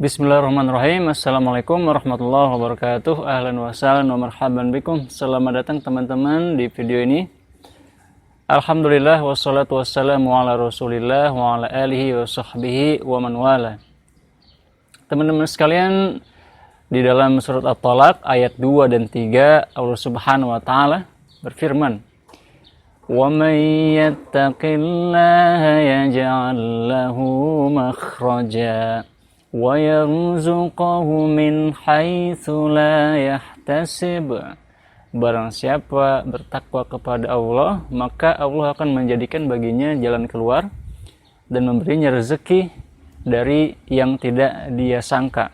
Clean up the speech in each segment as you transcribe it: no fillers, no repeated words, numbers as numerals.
Bismillahirrahmanirrahim. Assalamualaikum warahmatullahi wabarakatuh. Ahlan wa sahlan wa marhaban bikum. Selamat datang teman-teman di video ini. Alhamdulillah wassalatu wassalamu ala Rasulillah wa ala alihi wa sahbihi wa man wala. Teman-teman sekalian, di dalam surat At-Talaq ayat 2 dan 3 Allah Subhanahu wa taala berfirman, "Wa may yattaqillaha yaj'al lahu makhraja wa yarzuqhu min haitsu la yahtasib." Barang siapa bertakwa kepada Allah, maka Allah akan menjadikan baginya jalan keluar dan memberinya rezeki dari yang tidak dia sangka.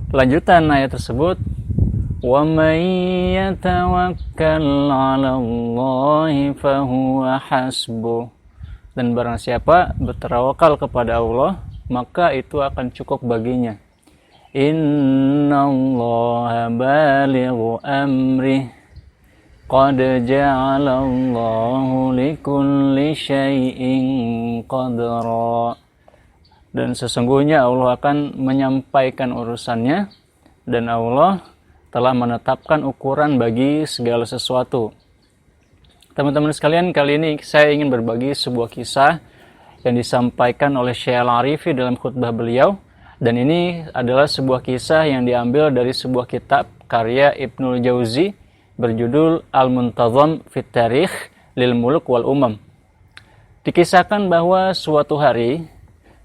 Lanjutan ayat tersebut, "Wa may yatawakkal 'ala Allahi fahuwa hasbuh." Dan barang siapa bertawakal kepada Allah, maka itu akan cukup baginya. Innallaha balighu amrih qad ja'alallahu likulli syai'in qadra. Dan sesungguhnya Allah akan menyampaikan urusannya, dan Allah telah menetapkan ukuran bagi segala sesuatu. Teman-teman sekalian, kali ini saya ingin berbagi sebuah kisah yang disampaikan oleh Syekh Al-Arifi dalam khutbah beliau. Dan ini adalah sebuah kisah yang diambil dari sebuah kitab karya Ibnul Jauzi berjudul Al-Muntazam fit Tarikh lil Muluk wal Umam. Dikisahkan bahwa suatu hari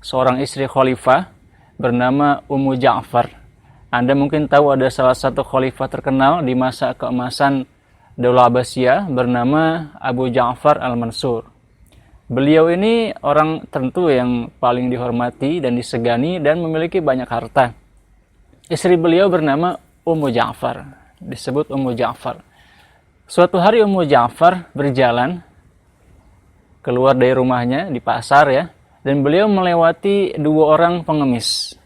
seorang istri khalifah bernama Ummu Ja'far. Anda mungkin tahu ada salah satu khalifah terkenal di masa keemasan Daulah Abbasiyah bernama Abu Ja'far Al-Mansur. Beliau ini orang tentu yang paling dihormati dan disegani dan memiliki banyak harta. Istri beliau bernama Ummu Ja'far, disebut Ummu Ja'far. Suatu hari Ummu Ja'far berjalan keluar dari rumahnya di pasar ya, dan beliau melewati dua orang pengemis.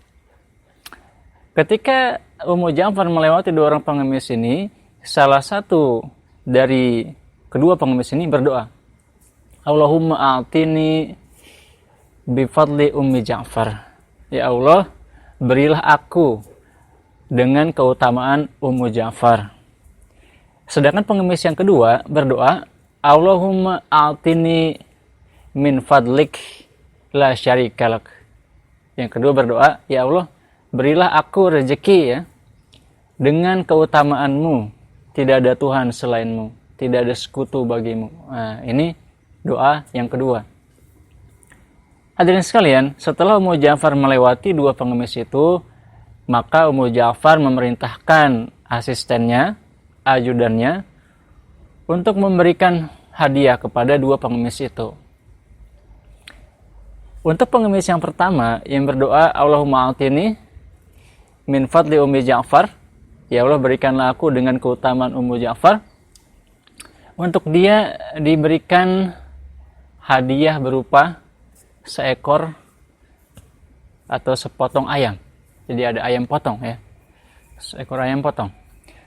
Ketika Ummu Ja'far melewati dua orang pengemis ini, salah satu dari kedua pengemis ini berdoa, "Allahumma a'tini bifadli Ummi Ja'far." Ya Allah, berilah aku dengan keutamaan Ummu Ja'far. Sedangkan pengemis yang kedua berdoa, "Allahumma a'tini min fadlik la syarikalak." Yang kedua berdoa, "Ya Allah, berilah aku rezeki ya dengan keutamaanmu, tidak ada Tuhan selainmu, tidak ada sekutu bagimu." Nah, ini doa yang kedua. Hadirin sekalian, setelah Ummu Ja'far melewati dua pengemis itu, maka Ummu Ja'far memerintahkan asistennya, ajudannya, untuk memberikan hadiah kepada dua pengemis itu. Untuk pengemis yang pertama yang berdoa, "Allahumma a'tini min fadli Ummi Ja'far." Ya Allah, berikanlah aku dengan keutamaan Ummu Ja'far. Untuk dia diberikan hadiah berupa seekor atau sepotong ayam. Jadi ada ayam potong ya. Seekor ayam potong.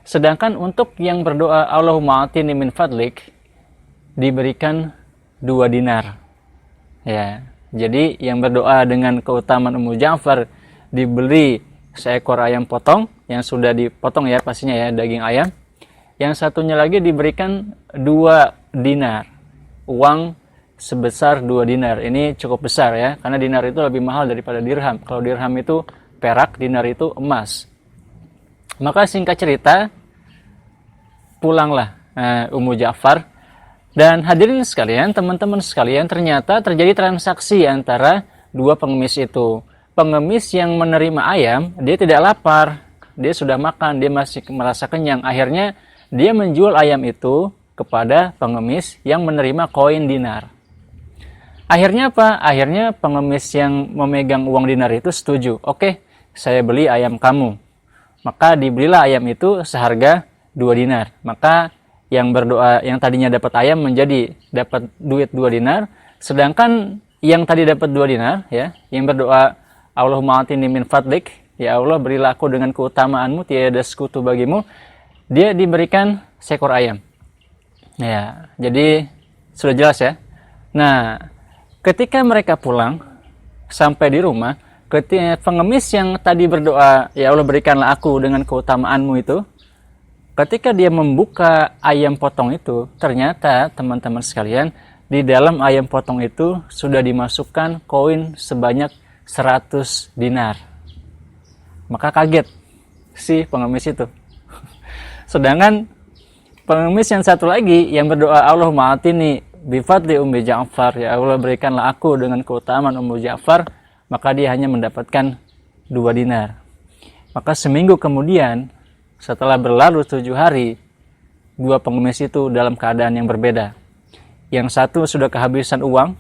Sedangkan untuk yang berdoa Allahumma atini min fadlik diberikan 2 dinar. Ya. Jadi yang berdoa dengan keutamaan Ummu Ja'far diberi seekor ayam potong yang sudah dipotong ya pastinya ya, daging ayam. Yang satunya lagi diberikan 2 dinar. Uang sebesar 2 dinar. Ini cukup besar ya, karena dinar itu lebih mahal daripada dirham. Kalau dirham itu perak, dinar itu emas. Maka singkat cerita, pulanglah Ummu Ja'far. Dan hadirin sekalian, teman-teman sekalian, ternyata terjadi transaksi antara dua pengemis itu. Pengemis yang menerima ayam, dia tidak lapar. Dia sudah makan, dia masih merasa kenyang. Akhirnya dia menjual ayam itu kepada pengemis yang menerima koin dinar. Akhirnya apa? Akhirnya pengemis yang memegang uang dinar itu setuju. "Oke, saya beli ayam kamu." Maka dibelilah ayam itu seharga 2 dinar. Maka yang berdoa yang tadinya dapat ayam menjadi dapat duit 2 dinar. Sedangkan yang tadi dapat 2 dinar ya, yang berdoa Allahumma atini min fadlik, ya Allah berilah aku dengan keutamaanmu, tiada sekutu bagimu, dia diberikan seekor ayam. Ya, jadi sudah jelas ya. Nah, ketika mereka pulang sampai di rumah, ketika pengemis yang tadi berdoa, ya Allah berikanlah aku dengan keutamaanmu itu, ketika dia membuka ayam potong itu, ternyata teman-teman sekalian, di dalam ayam potong itu sudah dimasukkan koin sebanyak 100 dinar. Maka kaget si pengemis itu. Sedangkan pengemis yang satu lagi yang berdoa, Allahumma atini bifadli Ummi Ja'far, ya Allah berikanlah aku dengan keutamaan Ummu Ja'far, maka dia hanya mendapatkan 2 dinar. Maka seminggu kemudian, setelah berlalu 7 hari, 2 pengemis itu dalam keadaan yang berbeda. Yang satu sudah kehabisan uang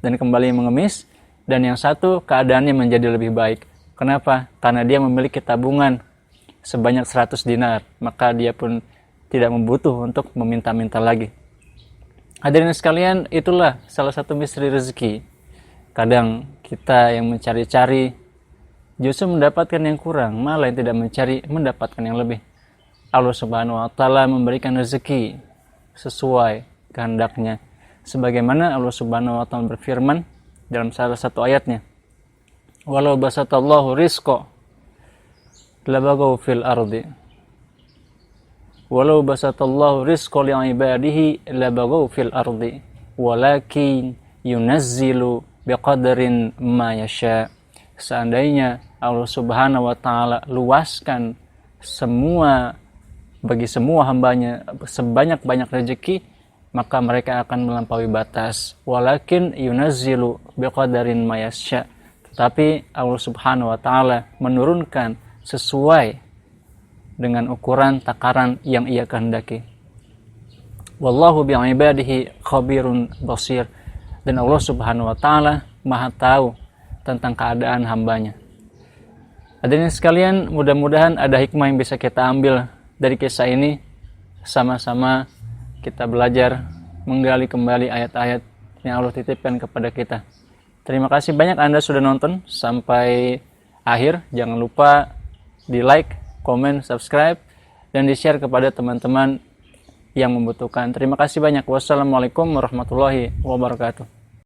dan kembali mengemis, dan yang satu keadaannya menjadi lebih baik. Kenapa? Karena dia memiliki tabungan sebanyak 100 dinar, maka dia pun tidak membutuh untuk meminta-minta lagi. Hadirin sekalian, itulah salah satu misteri rezeki. Kadang kita yang mencari-cari justru mendapatkan yang kurang, malah yang tidak mencari mendapatkan yang lebih. Allah Subhanahu wa taala memberikan rezeki sesuai kehendaknya. Sebagaimana Allah Subhanahu wa taala berfirman dalam salah satu ayatnya, "Walau basatallahu rizqa labagaw fil ardi." Walau basatallahu rizqa li'ibadihi labagaw fil ardi walakin yunazzilu biqadarin ma yasha. Seandainya Allah Subhanahu wa taala luaskan bagi semua hambanya sebanyak-banyak rezeki, maka mereka akan melampaui batas. Walakin yunazzilu biqadarin ma yasha. Tetapi Allah Subhanahu wa taala menurunkan sesuai dengan ukuran takaran yang Ia kehendaki. Wallahu bi'ibadihi khabirun basir. Dan Allah Subhanahu wa taala Maha tahu tentang keadaan hambanya. Hadirin sekalian, mudah-mudahan ada hikmah yang bisa kita ambil dari kisah ini. Sama-sama kita belajar menggali kembali ayat-ayat yang Allah titipkan kepada kita. Terima kasih banyak Anda sudah nonton sampai akhir. Jangan lupa di like, komen, subscribe, dan di-share kepada teman-teman yang membutuhkan. Terima kasih banyak. Wassalamualaikum warahmatullahi wabarakatuh.